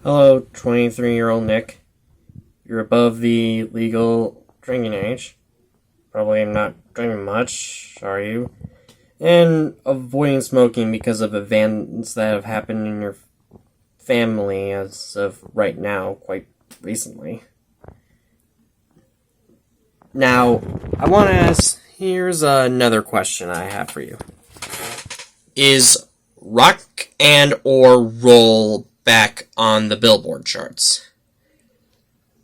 Hello, 23-year-old Nick. You're above the legal drinking age. Probably not drinking much, are you? And avoiding smoking because of events that have happened in your family as of right now, quite recently. Now, I want to ask, here's another question I have for you. Is rock and or roll back on the Billboard charts?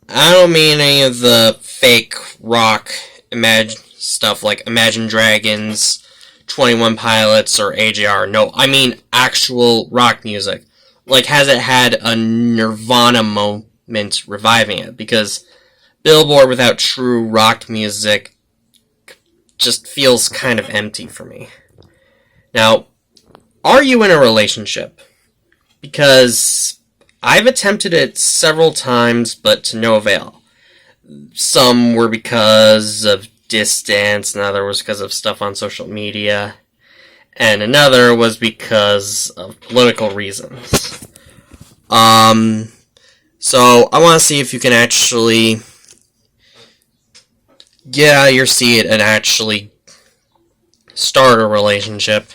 I don't mean any of the fake rock stuff like Imagine Dragons, 21 Pilots, or AJR. No, I mean actual rock music. Like, has it had a Nirvana moment reviving it? Because Billboard without true rock music just feels kind of empty for me. Now, are you in a relationship? Because I've attempted it several times, but to no avail. Some were because of distance, another was because of stuff on social media, and another was because of political reasons. So I want to see if you can actually get out of your seat and actually start a relationship,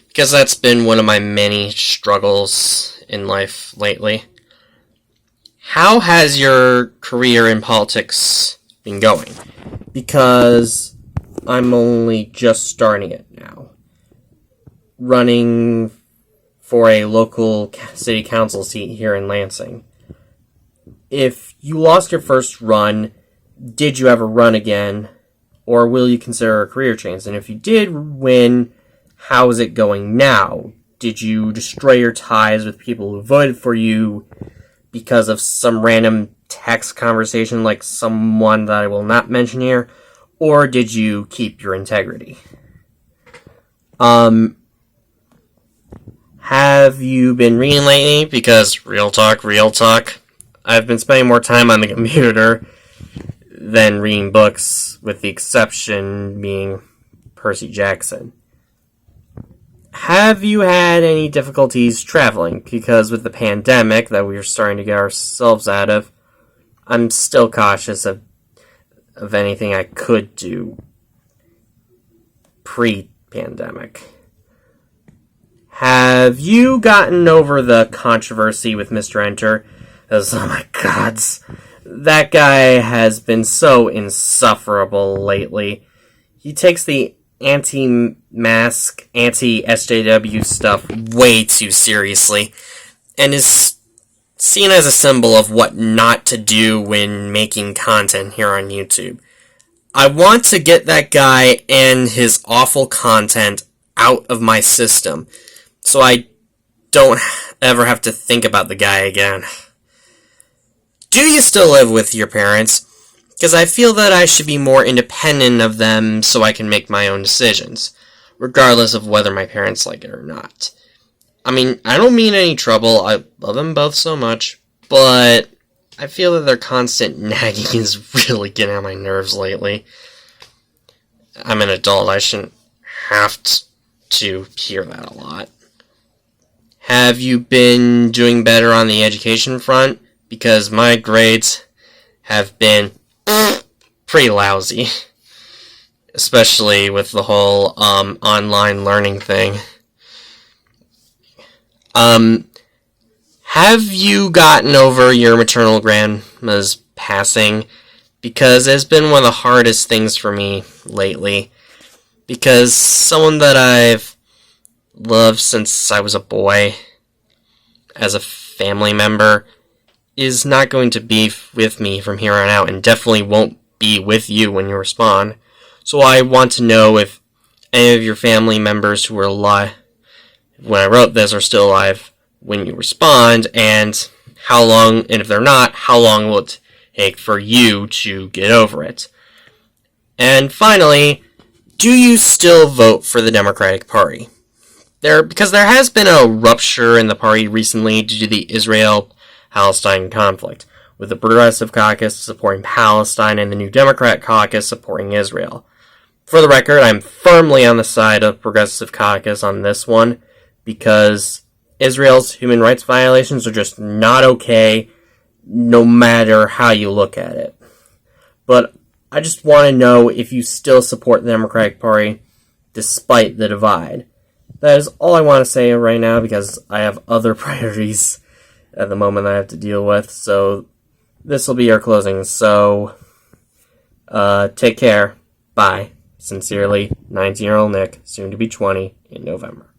because that's been one of my many struggles in life lately. How has your career in politics been going? Because I'm only just starting it now. Running for a local city council seat here in Lansing. If you lost your first run, did you ever run again? Or will you consider a career change? And if you did win, how is it going now? Did you destroy your ties with people who voted for you because of some random text conversation like someone that I will not mention here? Or did you keep your integrity? Have you been reading lately? Because real talk, I've been spending more time on the computer than reading books, with the exception being Percy Jackson. Have you had any difficulties traveling? Because with the pandemic that we are starting to get ourselves out of, I'm still cautious of anything I could do pre-pandemic. Have you gotten over the controversy with Mr. Enter? Because, oh my gods, that guy has been so insufferable lately. He takes the anti-mask, anti-SJW stuff way too seriously, and is seen as a symbol of what not to do when making content here on YouTube. I want to get that guy and his awful content out of my system, so I don't ever have to think about the guy again. Do you still live with your parents? Because I feel that I should be more independent of them so I can make my own decisions, regardless of whether my parents like it or not. I mean, I don't mean any trouble, I love them both so much, but I feel that their constant nagging is really getting on my nerves lately. I'm an adult, I shouldn't have to hear that a lot. Have you been doing better on the education front? Because my grades have been pretty lousy, especially with the whole online learning thing. Have you gotten over your maternal grandma's passing? Because it's been one of the hardest things for me lately. Because someone that I've loved since I was a boy, as a family member, is not going to be with me from here on out, and definitely won't be with you when you respond. So I want to know if any of your family members who were alive when I wrote this are still alive when you respond, and how long, and if they're not, how long will it take for you to get over it? And finally, do you still vote for the Democratic Party? Because there has been a rupture in the party recently due to the Israel-Palestine conflict, with the Progressive Caucus supporting Palestine and the New Democrat Caucus supporting Israel. For the record, I'm firmly on the side of Progressive Caucus on this one, because Israel's human rights violations are just not okay, no matter how you look at it. But I just want to know if you still support the Democratic Party despite the divide. That is all I want to say right now because I have other priorities at the moment I have to deal with. So this will be our closing. So take care. Bye. Sincerely, 19-year-old Nick, soon to be 20 in November.